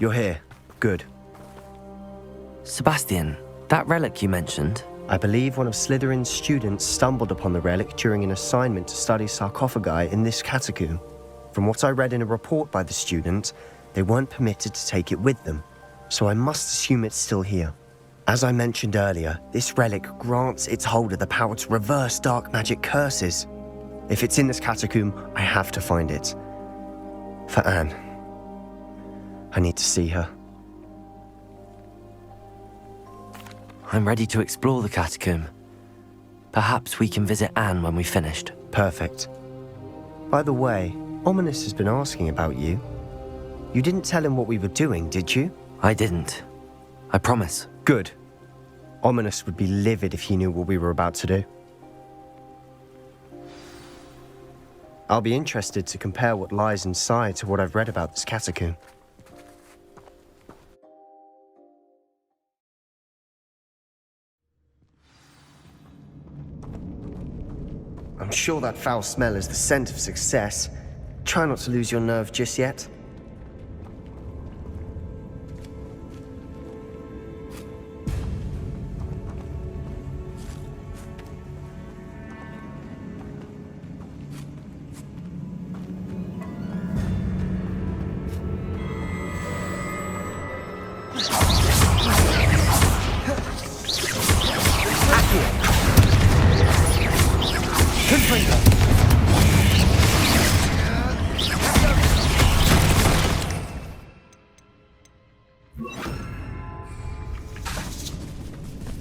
You're here. Good. Sebastian, that relic you mentioned? I believe one of Slytherin's students stumbled upon the relic during an assignment to study sarcophagi in this catacomb. From what I read in a report by the student, they weren't permitted to take it with them, so I must assume it's still here. As I mentioned earlier, this relic grants its holder the power to reverse dark magic curses. If it's in this catacomb, I have to find it. For Anne. I need to see her. I'm ready to explore the catacomb. Perhaps we can visit Anne when we've finished. Perfect. By the way, Ominous has been asking about you. You didn't tell him what we were doing, did you? I didn't. I promise. Good. Ominous would be livid if he knew what we were about to do. I'll be interested to compare what lies inside to what I've read about this catacomb. I'm sure that foul smell is the scent of success. Try not to lose your nerve just yet.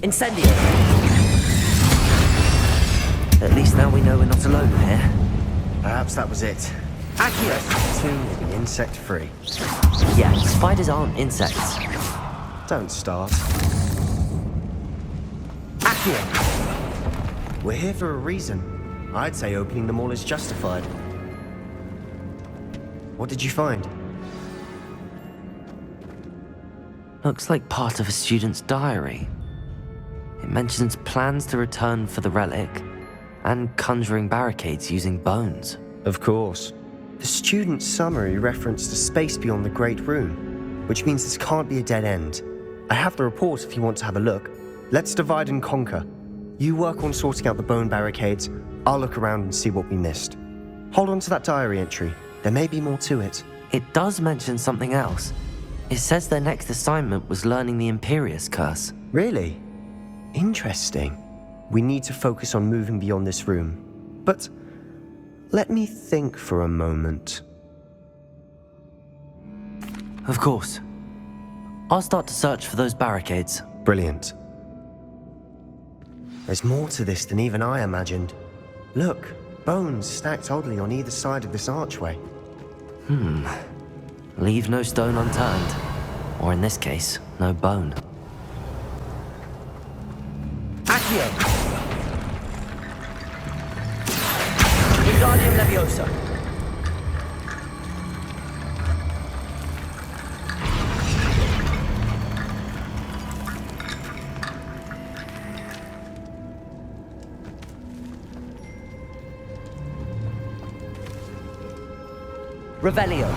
Incendio! At least now we know we're not alone here. Perhaps that was it. Accio! Tomb will be insect-free. Yeah, spiders aren't insects. Don't start. Accio! We're here for a reason. I'd say opening them all is justified. What did you find? Looks like part of a student's diary. It mentions plans to return for the relic and conjuring barricades using bones. Of course. The student's summary referenced a space beyond the Great Room, which means this can't be a dead end. I have the report if you want to have a look. Let's divide and conquer. You work on sorting out the bone barricades. I'll look around and see what we missed. Hold on to that diary entry. There may be more to it. It does mention something else. It says their next assignment was learning the Imperious Curse. Really? Interesting. We need to focus on moving beyond this room. But let me think for a moment. Of course. I'll start to search for those barricades. Brilliant. There's more to this than even I imagined. Look, bones stacked oddly on either side of this archway. Leave no stone unturned. Or in this case, no bone. Accio! Wingardium Leviosa! Revelio!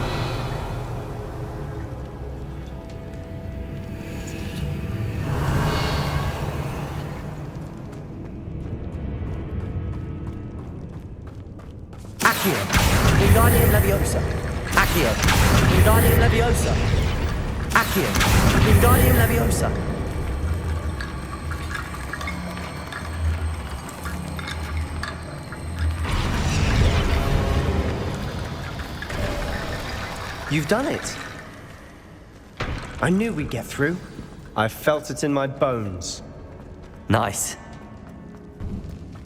Accio! Wingardium Leviosa! Accio! Wingardium Leviosa! Accio! Wingardium Leviosa! You've done it! I knew we'd get through. I felt it in my bones. Nice.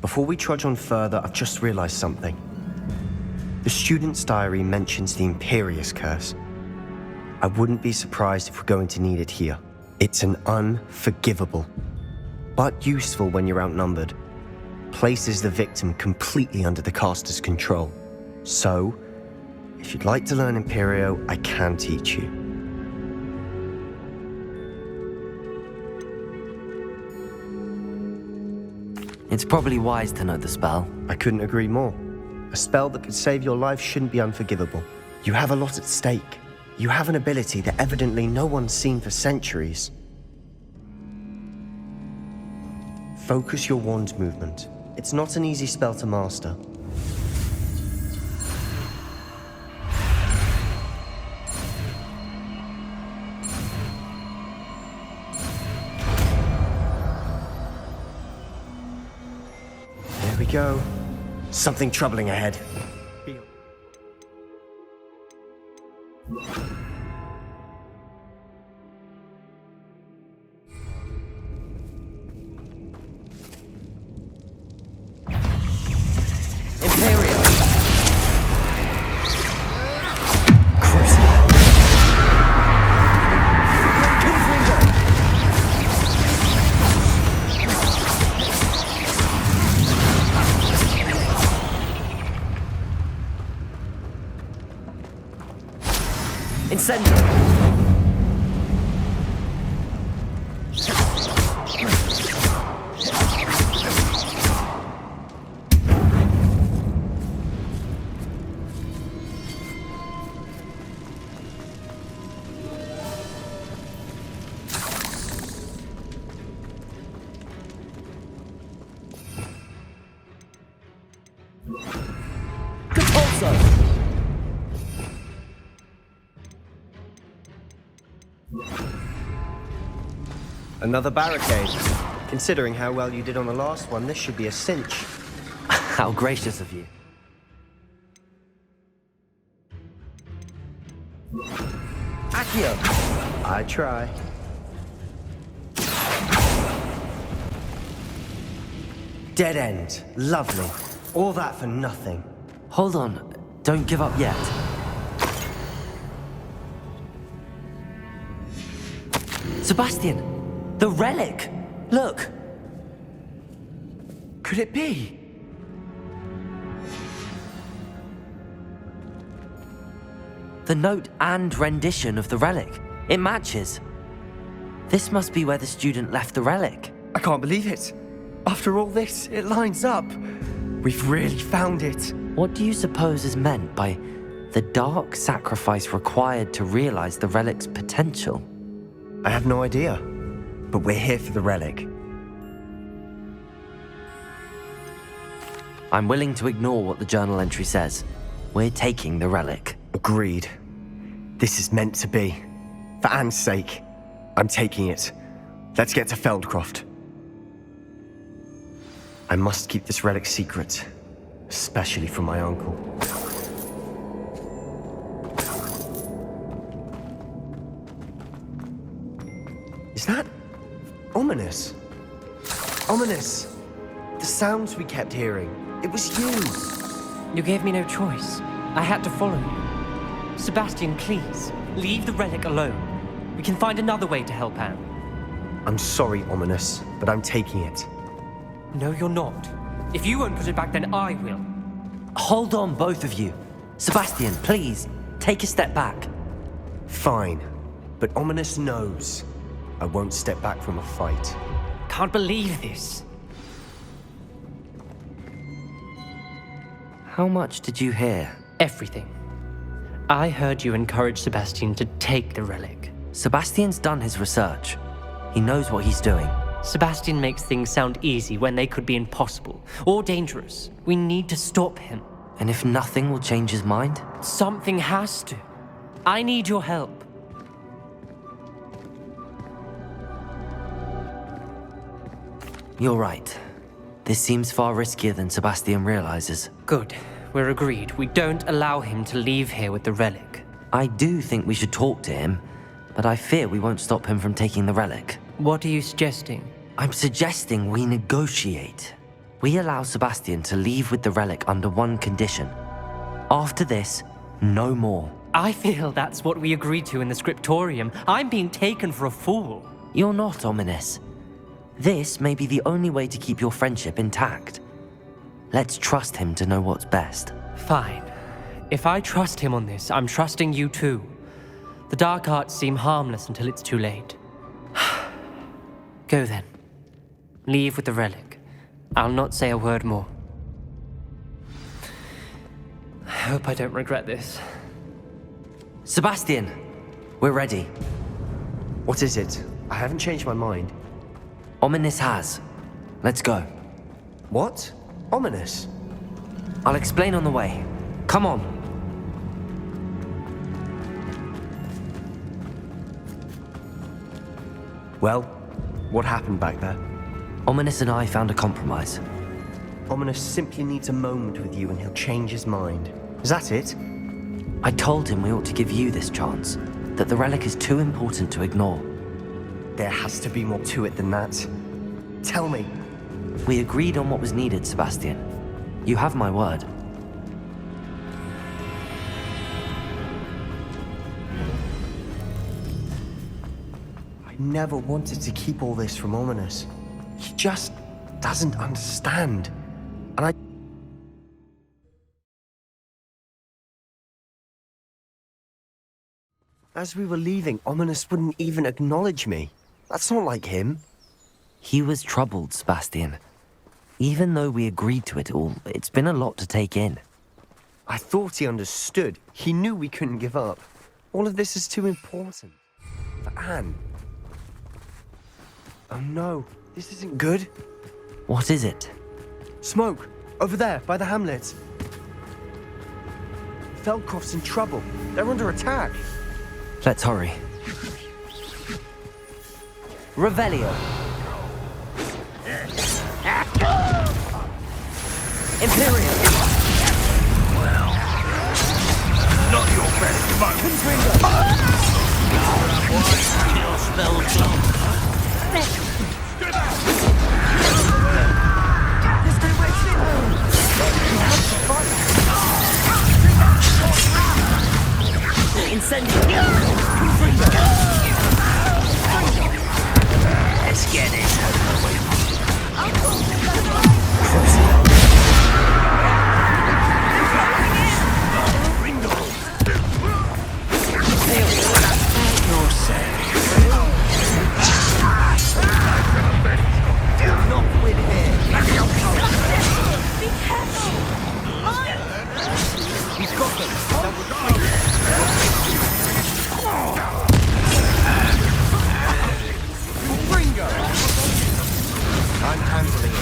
Before we trudge on further, I've just realized something. The student's diary mentions the Imperious Curse. I wouldn't be surprised if we're going to need it here. It's an unforgivable, but useful when you're outnumbered. Places the victim completely under the caster's control. So, if you'd like to learn Imperio, I can teach you. It's probably wise to know the spell. I couldn't agree more. A spell that could save your life shouldn't be unforgivable. You have a lot at stake. You have an ability that evidently no one's seen for centuries. Focus your wand movement. It's not an easy spell to master. There we go. Something troubling ahead. Another barricade. Considering how well you did on the last one, this should be a cinch. How gracious of you. Accio! I try. Dead end. Lovely. All that for nothing. Hold on. Don't give up yet. Sebastian! The relic! Look! Could it be? The note and rendition of the relic. It matches. This must be where the student left the relic. I can't believe it. After all this, it lines up. We've really found it. What do you suppose is meant by the dark sacrifice required to realize the relic's potential? I have no idea. But we're here for the relic. I'm willing to ignore what the journal entry says. We're taking the relic. Agreed. This is meant to be. For Anne's sake, I'm taking it. Let's get to Feldcroft. I must keep this relic secret, especially from my uncle. Is that ominous? Ominous! The sounds we kept hearing. It was you! You gave me no choice. I had to follow you. Sebastian, please, leave the relic alone. We can find another way to help Anne. I'm sorry, Ominous, but I'm taking it. No, you're not. If you won't put it back, then I will. Hold on, both of you. Sebastian, please, take a step back. Fine, but Ominous knows I won't step back from a fight. Can't believe this. How much did you hear? Everything. I heard you encourage Sebastian to take the relic. Sebastian's done his research. He knows what he's doing. Sebastian makes things sound easy when they could be impossible or dangerous. We need to stop him. And if nothing will change his mind? Something has to. I need your help. You're right. This seems far riskier than Sebastian realizes. Good. We're agreed. We don't allow him to leave here with the relic. I do think we should talk to him, but I fear we won't stop him from taking the relic. What are you suggesting? I'm suggesting we negotiate. We allow Sebastian to leave with the relic under one condition. After this, no more. I feel that's what we agreed to in the scriptorium. I'm being taken for a fool. You're not, Ominous. This may be the only way to keep your friendship intact. Let's trust him to know what's best. Fine. If I trust him on this, I'm trusting you too. The dark arts seem harmless until it's too late. Go then. Leave with the relic. I'll not say a word more. I hope I don't regret this. Sebastian, We're ready. What is it? I haven't changed my mind. Ominous has. Let's go. What? Ominous? I'll explain on the way. Come on. Well, what happened back there? Ominous and I found a compromise. Ominous simply needs a moment with you and he'll change his mind. Is that it? I told him we ought to give you this chance, that the relic is too important to ignore. There has to be more to it than that. Tell me. We agreed on what was needed, Sebastian. You have my word. I never wanted to keep all this from Ominous. He just doesn't understand. And As we were leaving, Ominous wouldn't even acknowledge me. That's not like him. He was troubled, Sebastian. Even though we agreed to it all, it's been a lot to take in. I thought he understood. He knew we couldn't give up. All of this is too important. For Anne. Oh no, this isn't good. What is it? Smoke! Over there, by the hamlet. Feldcroft's in trouble. They're under attack. Let's hurry. Revelio. Imperium. Well, not your best moment. Kill spell. Incendio. Let's get it. I'm handling it.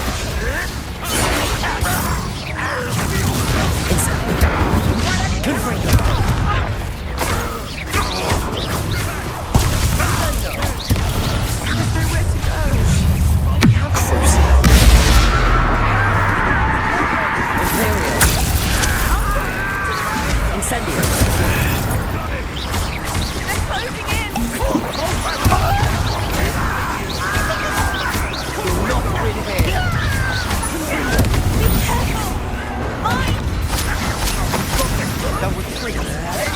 They'll retreat.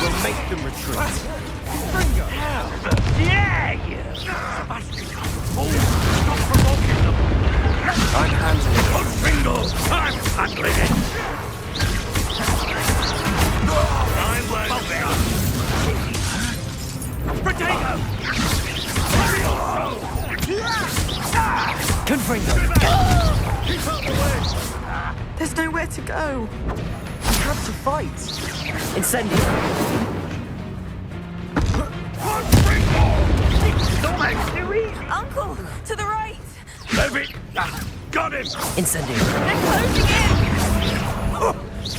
We'll make them retreat. Yeah, you. Oh, stop provoking them. I'm handling it. Bingo! I'm handling it. I'm Potato! Confringo. Keep out the way! There's nowhere to go. We have to fight. Incendio. Don't make too easy! Uncle, to the right. Levitt! Got him! Incendio. They're closing in.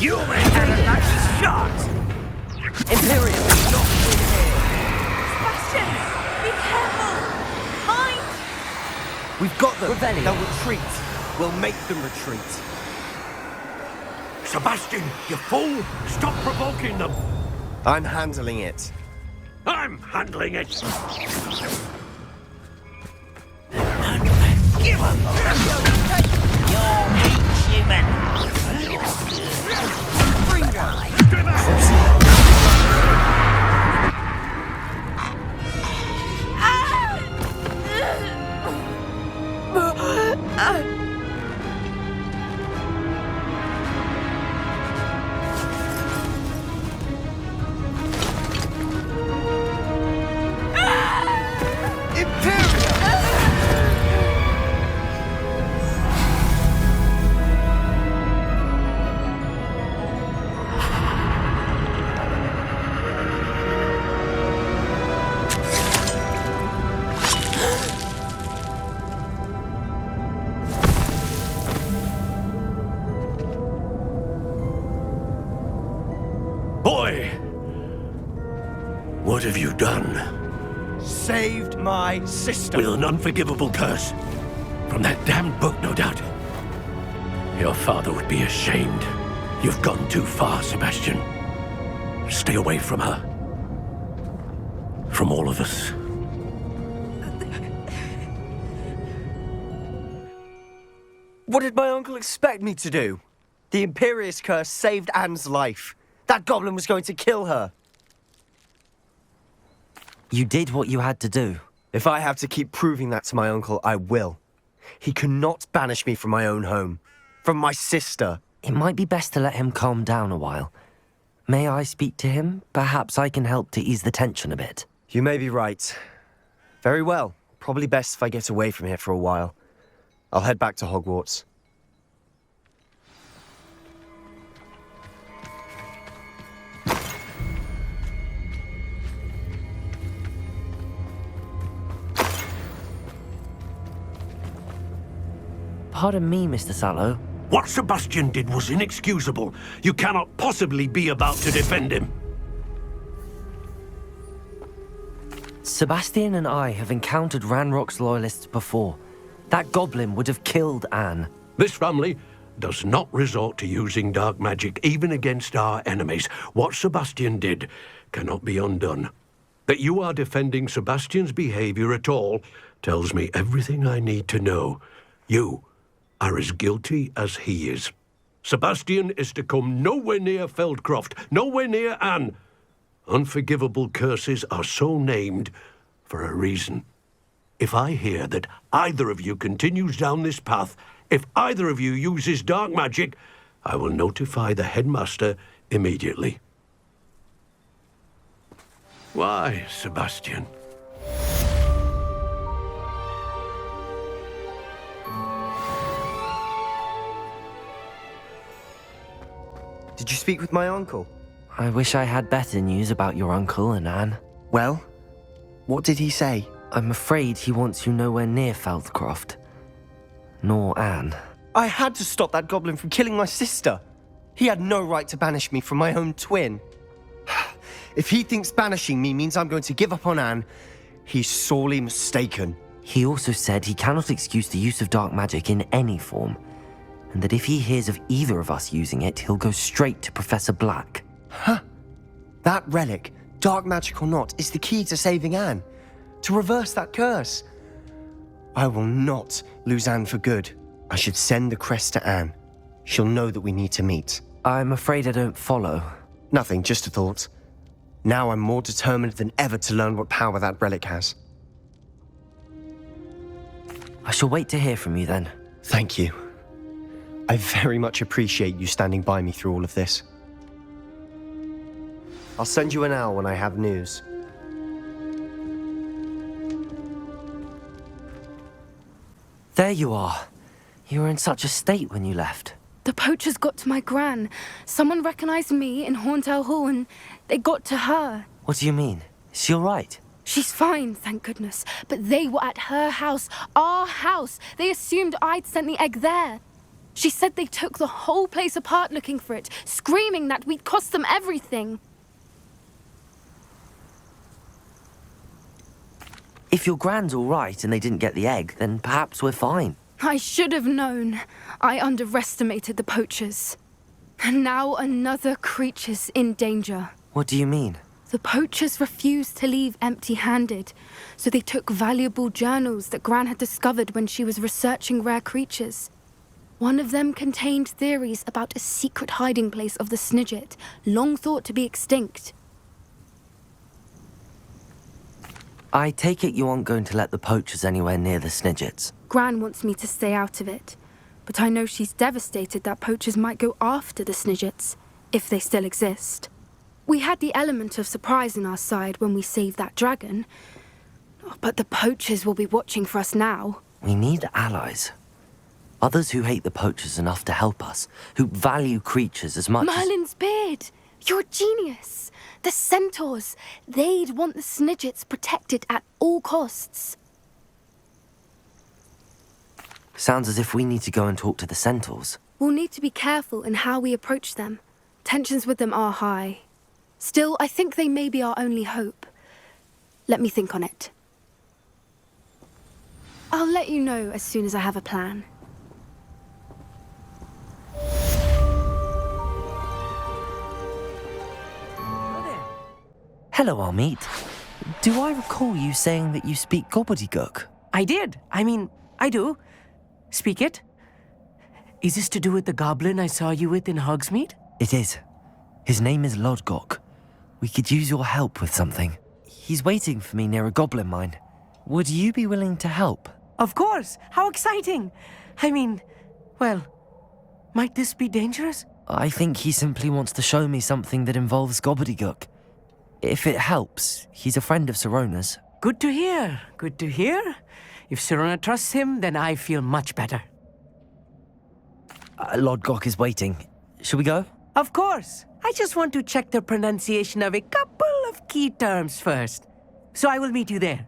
You made that a nice shot! Imperium. Sebastian, be careful. Mine. We've got them. Revelio. They'll retreat. We'll make them retreat. Sebastian, you fool! Stop provoking them! I'm handling it. I'm handling it! Give him! You're meat, human! Boy! What have you done? Saved my sister. With an unforgivable curse. From that damned book, no doubt. Your father would be ashamed. You've gone too far, Sebastian. Stay away from her. From all of us. What did my uncle expect me to do? The Imperious curse saved Anne's life. That goblin was going to kill her. You did what you had to do. If I have to keep proving that to my uncle, I will. He cannot banish me from my own home. From my sister. It might be best to let him calm down a while. May I speak to him? Perhaps I can help to ease the tension a bit. You may be right. Very well. Probably best if I get away from here for a while. I'll head back to Hogwarts. Pardon me, Mr. Sallow. What Sebastian did was inexcusable. You cannot possibly be about to defend him. Sebastian and I have encountered Ranrock's loyalists before. That goblin would have killed Anne. This family does not resort to using dark magic even against our enemies. What Sebastian did cannot be undone. That you are defending Sebastian's behavior at all tells me everything I need to know. You are as guilty as he is. Sebastian is to come nowhere near Feldcroft, nowhere near Anne. Unforgivable curses are so named for a reason. If I hear that either of you continues down this path, if either of you uses dark magic, I will notify the headmaster immediately. Why, Sebastian? Did you speak with my uncle? I wish I had better news about your uncle and Anne. Well, what did he say? I'm afraid he wants you nowhere near Feldcroft. Nor Anne. I had to stop that goblin from killing my sister. He had no right to banish me from my own twin. If he thinks banishing me means I'm going to give up on Anne, he's sorely mistaken. He also said he cannot excuse the use of dark magic in any form, and that if he hears of either of us using it, he'll go straight to Professor Black. Huh. That relic, dark magic or not, is the key to saving Anne. To reverse that curse. I will not lose Anne for good. I should send the crest to Anne. She'll know that we need to meet. I'm afraid I don't follow. Nothing, just a thought. Now I'm more determined than ever to learn what power that relic has. I shall wait to hear from you then. Thank you. I very much appreciate you standing by me through all of this. I'll send you an owl when I have news. There you are. You were in such a state when you left. The poachers got to my gran. Someone recognized me in Horntail Hall and they got to her. What do you mean? Is she all right? She's fine, thank goodness. But they were at her house, our house. They assumed I'd sent the egg there. She said they took the whole place apart looking for it, screaming that we'd cost them everything. If your gran's all right and they didn't get the egg, then perhaps we're fine. I should have known. I underestimated the poachers. And now another creature's in danger. What do you mean? The poachers refused to leave empty-handed, so they took valuable journals that Gran had discovered when she was researching rare creatures. One of them contained theories about a secret hiding place of the Snidget, long thought to be extinct. I take it you aren't going to let the poachers anywhere near the Snidgets. Gran wants me to stay out of it, but I know she's devastated that poachers might go after the Snidgets, if they still exist. We had the element of surprise on our side when we saved that dragon, but the poachers will be watching for us now. We need allies. Others who hate the poachers enough to help us, who value creatures as much Merlin's beard! You're a genius! The centaurs! They'd want the Snidgets protected at all costs. Sounds as if we need to go and talk to the centaurs. We'll need to be careful in how we approach them. Tensions with them are high. Still, I think they may be our only hope. Let me think on it. I'll let you know as soon as I have a plan. Hello, Amit. Do I recall you saying that you speak gobbledygook? I did. I do. Speak it. Is this to do with the goblin I saw you with in Hogsmeade? It is. His name is Lodgok. We could use your help with something. He's waiting for me near a goblin mine. Would you be willing to help? Of course. How exciting. Well, might this be dangerous? I think he simply wants to show me something that involves gobbledygook. If it helps, he's a friend of Sirona's. Good to hear. Good to hear. If Sirona trusts him, then I feel much better. Lodgok is waiting. Shall we go? Of course. I just want to check the pronunciation of a couple of key terms first. So I will meet you there.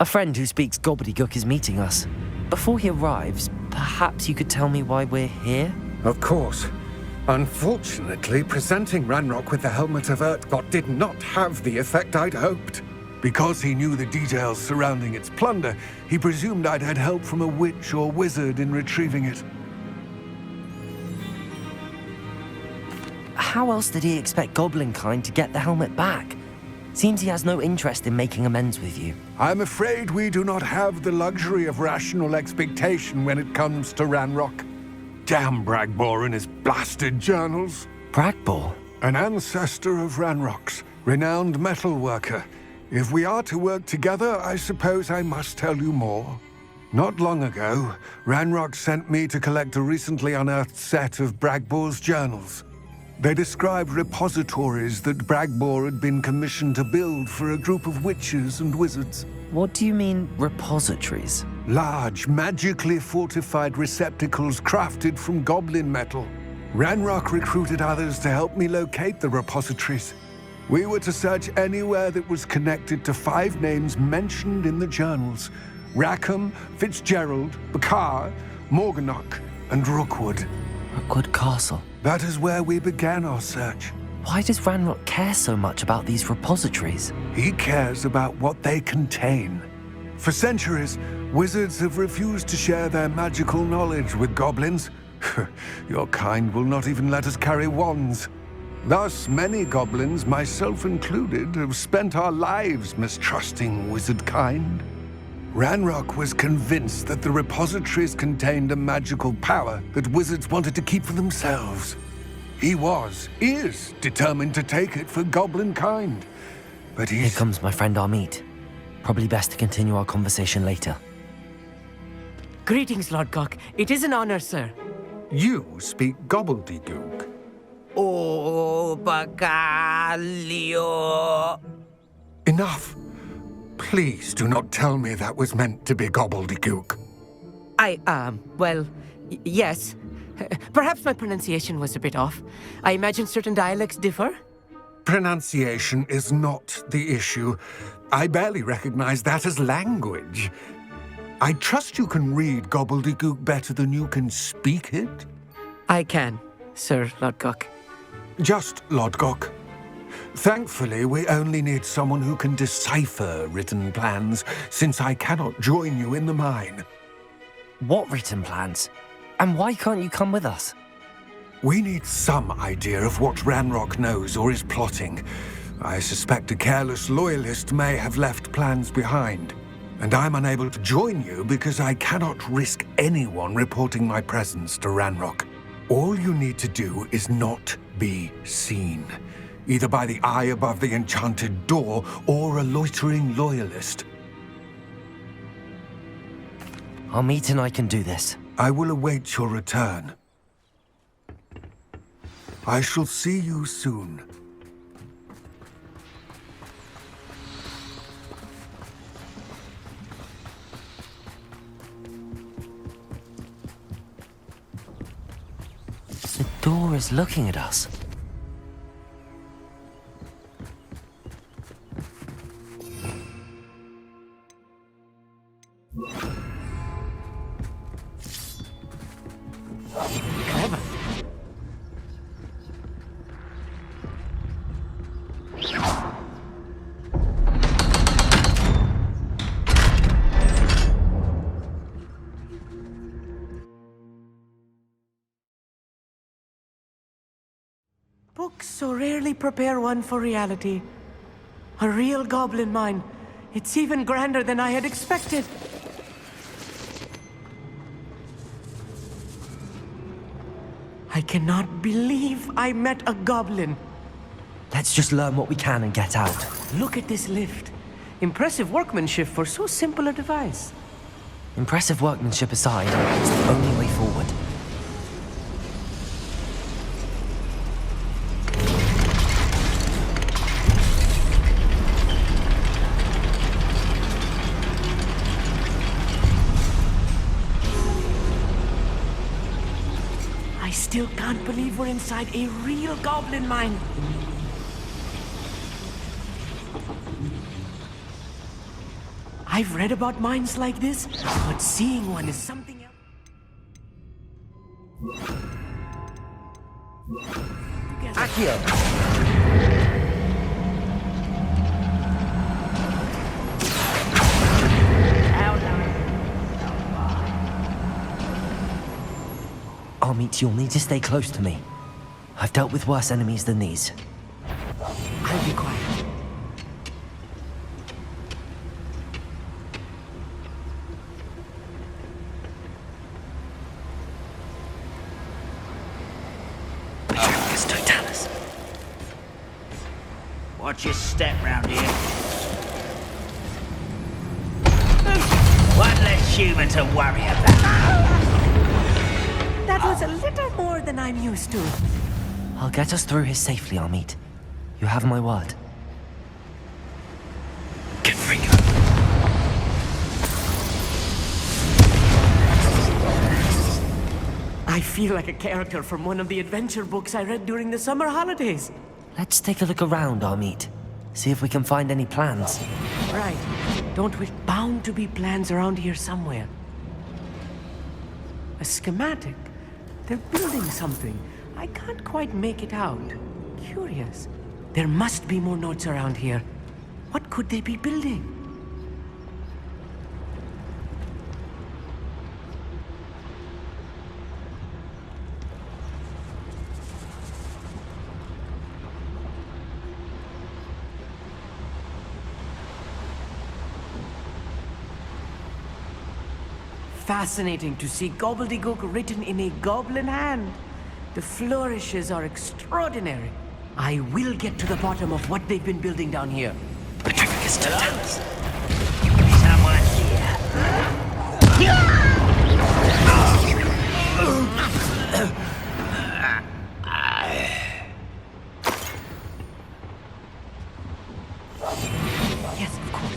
A friend who speaks gobbledygook is meeting us. Before he arrives, perhaps you could tell me why we're here? Of course. Unfortunately, presenting Ranrock with the Helmet of Urtkot did not have the effect I'd hoped. Because he knew the details surrounding its plunder, he presumed I'd had help from a witch or wizard in retrieving it. How else did he expect Goblinkind to get the helmet back? Seems he has no interest in making amends with you. I'm afraid we do not have the luxury of rational expectation when it comes to Ranrock. Damn Bragbor and his blasted journals. Bragbor? An ancestor of Ranrock's, renowned metal worker. If we are to work together, I suppose I must tell you more. Not long ago, Ranrock sent me to collect a recently unearthed set of Bragbor's journals. They described repositories that Bragbor had been commissioned to build for a group of witches and wizards. What do you mean, repositories? Large, magically fortified receptacles crafted from goblin metal. Ranrock recruited others to help me locate the repositories. We were to search anywhere that was connected to 5 names mentioned in the journals: Rackham, Fitzgerald, Bakar, Morganach, and Rookwood. Rookwood Castle. That is where we began our search. Why does Ranrock care so much about these repositories? He cares about what they contain. For centuries, wizards have refused to share their magical knowledge with goblins. Your kind will not even let us carry wands. Thus, many goblins, myself included, have spent our lives mistrusting wizard kind. Ranrock was convinced that the repositories contained a magical power that wizards wanted to keep for themselves. He is determined to take it for goblin kind. But Here comes my friend Amit. Probably best to continue our conversation later. Greetings, Lodgok. It is an honor, sir. You speak gobbledygook. Oh, Bacalio. Enough. Please do not tell me that was meant to be gobbledygook. Yes. Perhaps my pronunciation was a bit off. I imagine certain dialects differ. Pronunciation is not the issue. I barely recognize that as language. I trust you can read gobbledygook better than you can speak it? I can, Sir Lodgok. Just Lodgok. Thankfully, we only need someone who can decipher written plans, since I cannot join you in the mine. What written plans? And why can't you come with us? We need some idea of what Ranrock knows or is plotting. I suspect a careless loyalist may have left plans behind. And I'm unable to join you because I cannot risk anyone reporting my presence to Ranrock. All you need to do is not be seen, either by the eye above the enchanted door or a loitering loyalist. Amit and I can do this. I will await your return. I shall see you soon. The door is looking at us. Books so rarely prepare one for reality. A real goblin mine. It's even grander than I had expected. I cannot believe I met a goblin. Let's just learn what we can and get out. Look at this lift. Impressive workmanship for so simple a device. Impressive workmanship aside, it's the only way forward. I still can't believe we're inside a real goblin mine. I've read about mines like this, but seeing one is something else. Accio! Amit, you'll need to stay close to me. I've dealt with worse enemies than these. I'll be quiet. Watch your step round here. One less human to worry about. That was a little more than I'm used to. I'll get us through here safely, Amit. You have my word. Get free. I feel like a character from one of the adventure books I read during the summer holidays. Let's take a look around, Amit. See if we can find any plans. Right. Don't we? Bound to be plans around here somewhere. A schematic. They're building something. I can't quite make it out. Curious. There must be more notes around here. What could they be building? Fascinating to see gobbledygook written in a goblin hand. The flourishes are extraordinary. I will get to the bottom of what they've been building down here. Petrificus totalis. Someone Yes, of course.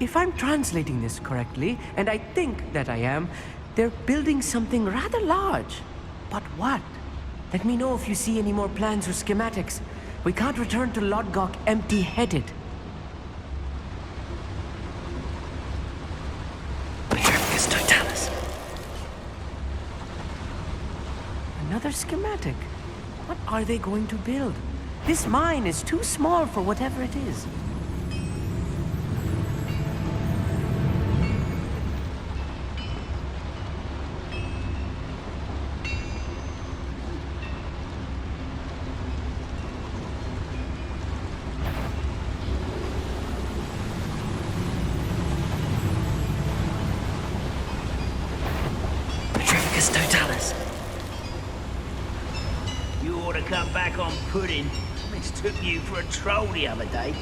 If I'm translating this correctly, and I think that I am, they're building something rather large. But what? Let me know if you see any more plans or schematics. We can't return to Lodgok empty-headed. Petrificus totalis. Another schematic. What are they going to build? This mine is too small for whatever it is. Petrificus totalis. You ought to come back on pudding. Mistook you for a troll the other day.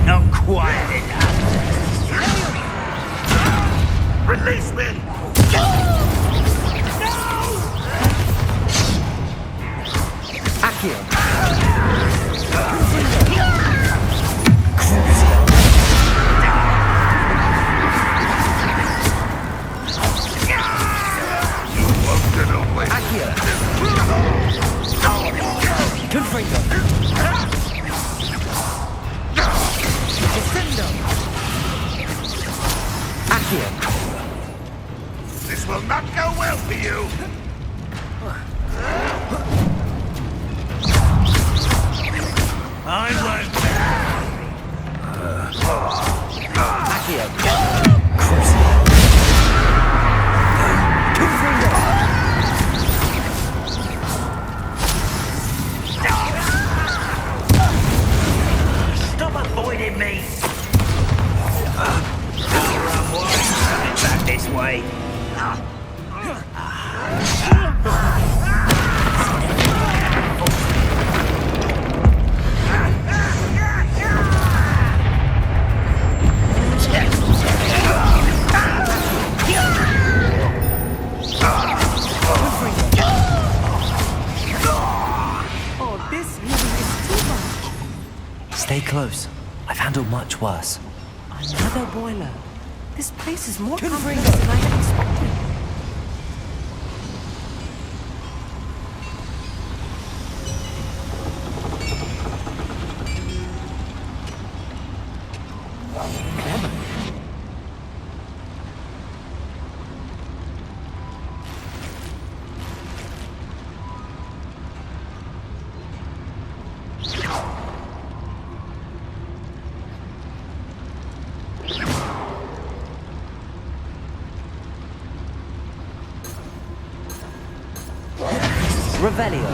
Not quite enough. Release me! No! This will not go well for you. I won't. Stop avoiding me! Back this way. Oh, this really is too much. Stay close. I've handled much worse. Another boiler. This place is more complex than I had expected. Revelio.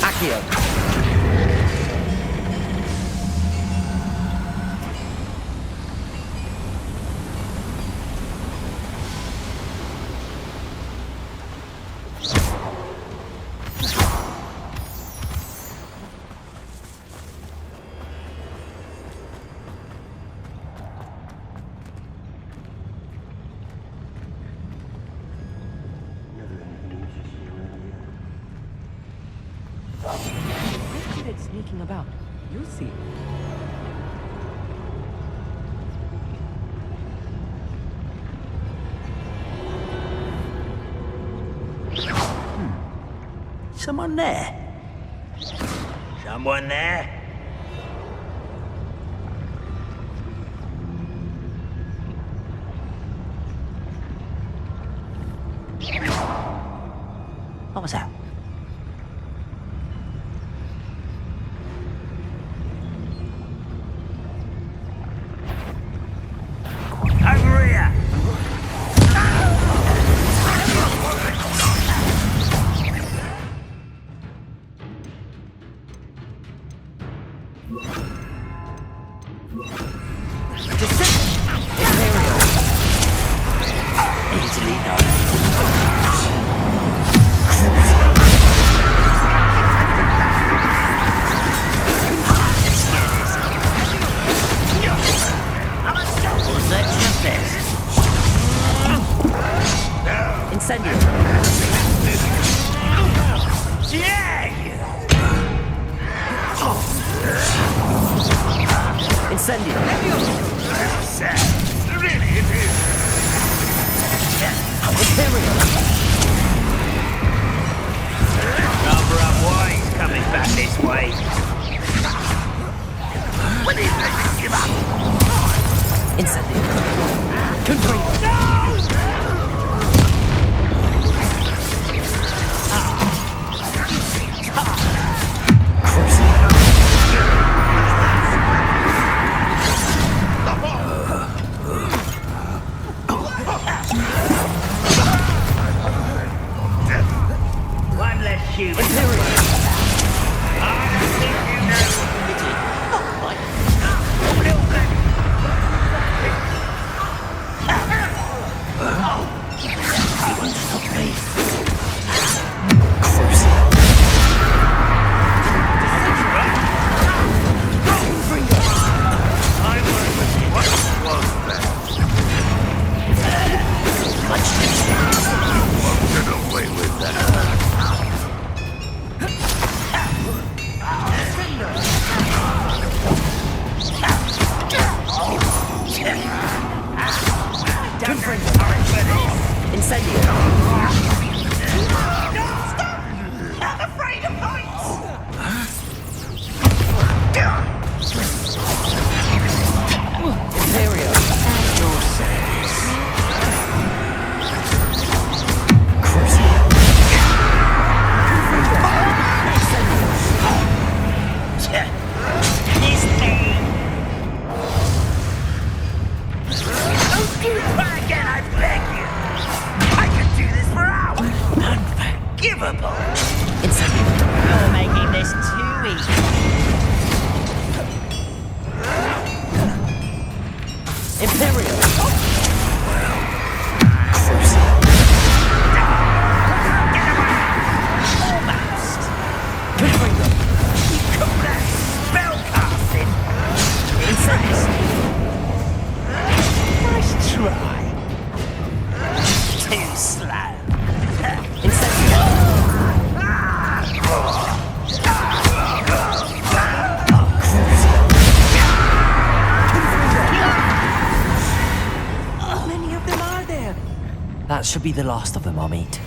Accio. It's sneaking about. You'll see. Someone there? Someone there? What was that? Over here! Easily done. Incendio. Incendio. Really, it is. Imperial. Number of boys coming back this way. What is it? Give up. Incendio. Confringo. One less human. Imperial. I don't think This thing. Don't do that again, I beg you. I could do this for hours. Unforgivable. You're making this too easy. Imperial. Almost. You call that spellcasting? Impressed. Nice try. Too slow. How many of them are there? That should be the last of them, Amit.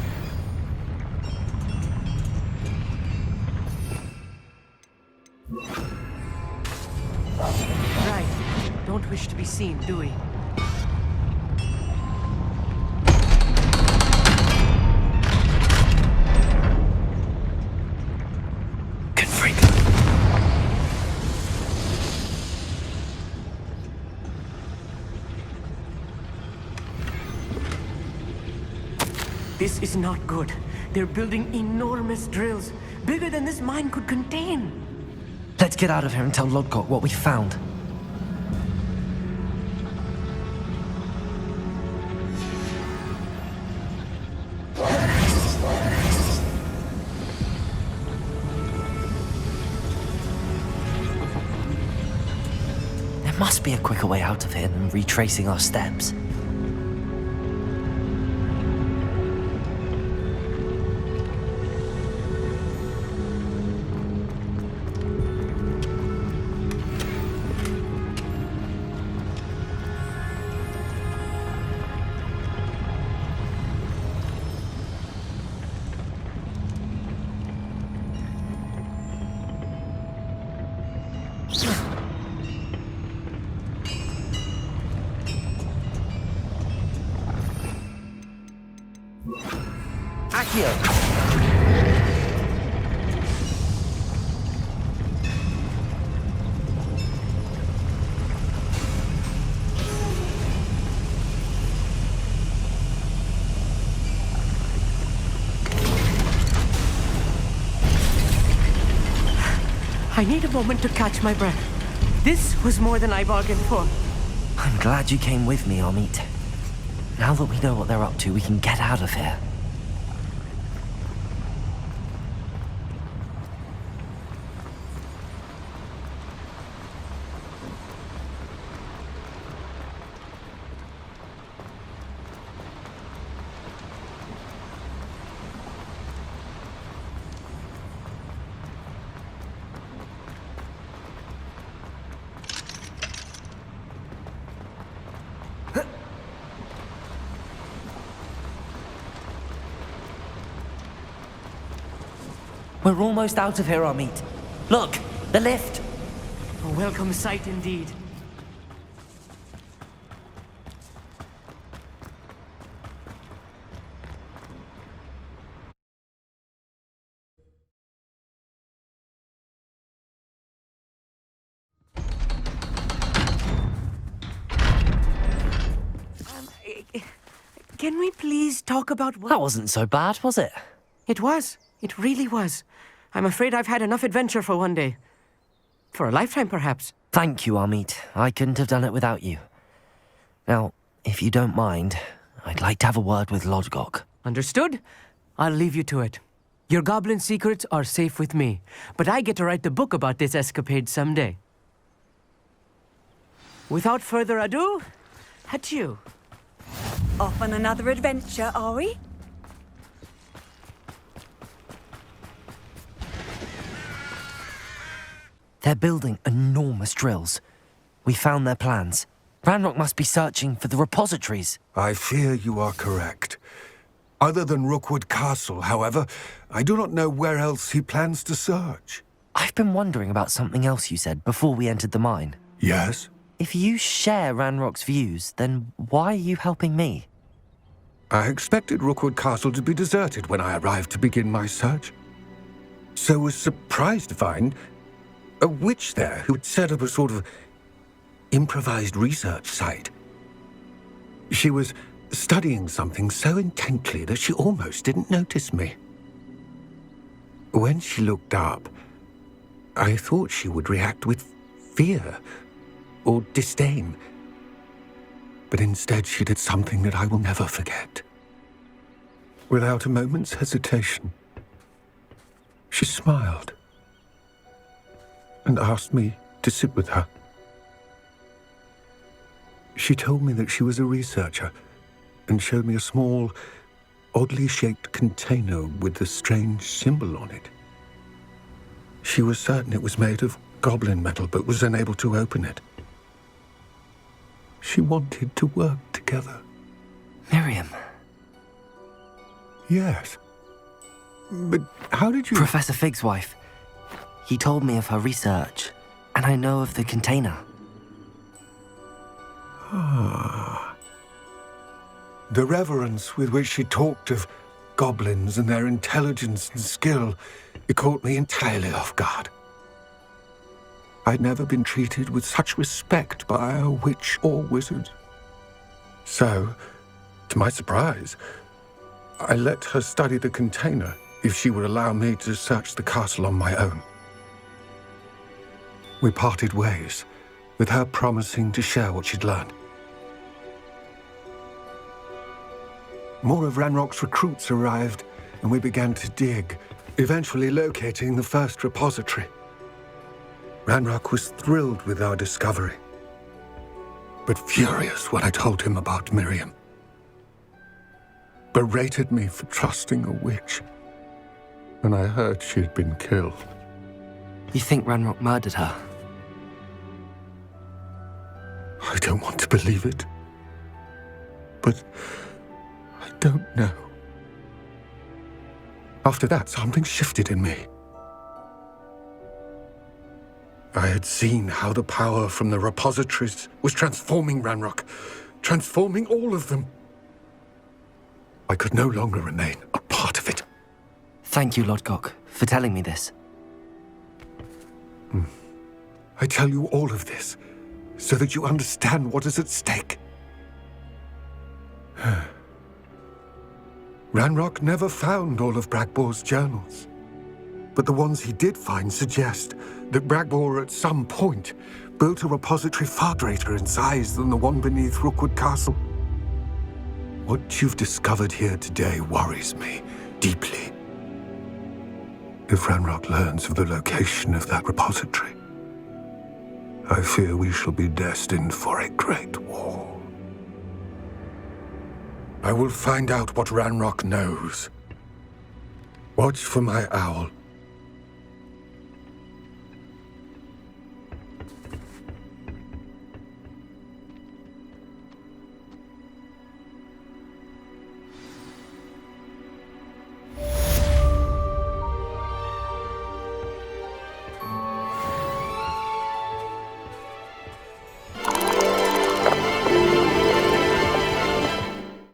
Right. Don't wish to be seen, do we? This is not good. They're building enormous drills, bigger than this mine could contain. Let's get out of here and tell Lodgok what we found. There must be a quicker way out of here than retracing our steps. I need a moment to catch my breath. This was more than I bargained for. I'm glad you came with me, Amit. Now that we know what they're up to, we can get out of here. We're almost out of here, Amit. Look, the lift. A welcome sight indeed. Can we please talk about what... That wasn't so bad, was it? It was. It really was. I'm afraid I've had enough adventure for one day. For a lifetime, perhaps. Thank you, Amit. I couldn't have done it without you. Now, if you don't mind, I'd like to have a word with Lodgok. Understood? I'll leave you to it. Your goblin secrets are safe with me, but I get to write the book about this escapade someday. Without further ado, adieu. Off on another adventure, are we? They're building enormous drills. We found their plans. Ranrock must be searching for the repositories. I fear you are correct. Other than Rookwood Castle, however, I do not know where else he plans to search. I've been wondering about something else you said before we entered the mine. Yes? If you share Ranrock's views, then why are you helping me? I expected Rookwood Castle to be deserted when I arrived to begin my search. So was surprised to find a witch there who had set up a sort of improvised research site. She was studying something so intently that she almost didn't notice me. When she looked up, I thought she would react with fear or disdain. But instead she did something that I will never forget. Without a moment's hesitation, she smiled and asked me to sit with her. She told me that she was a researcher and showed me a small, oddly shaped container with a strange symbol on it. She was certain it was made of goblin metal, but was unable to open it. She wanted to work together. Miriam. Yes. But how did you... Professor Fig's wife. He told me of her research, and I know of the container. Ah. The reverence with which she talked of goblins and their intelligence and skill, it caught me entirely off guard. I'd never been treated with such respect by a witch or wizard. So, to my surprise, I let her study the container if she would allow me to search the castle on my own. We parted ways, with her promising to share what she'd learned. More of Ranrock's recruits arrived, and we began to dig, eventually locating the first repository. Ranrock was thrilled with our discovery, but furious when I told him about Miriam. Berated me for trusting a witch, and I heard she'd been killed. You think Ranrock murdered her? I don't want to believe it, but I don't know. After that, something shifted in me. I had seen how the power from the repositories was transforming Ranrock, transforming all of them. I could no longer remain a part of it. Thank you, Lodgok, for telling me this. I tell you all of this so that you understand what is at stake. Ranrock never found all of Bragbor's journals, but the ones he did find suggest that Bragbor at some point built a repository far greater in size than the one beneath Rookwood Castle. What you've discovered here today worries me deeply. If Ranrock learns of the location of that repository, I fear we shall be destined for a great war. I will find out what Ranrock knows. Watch for my owl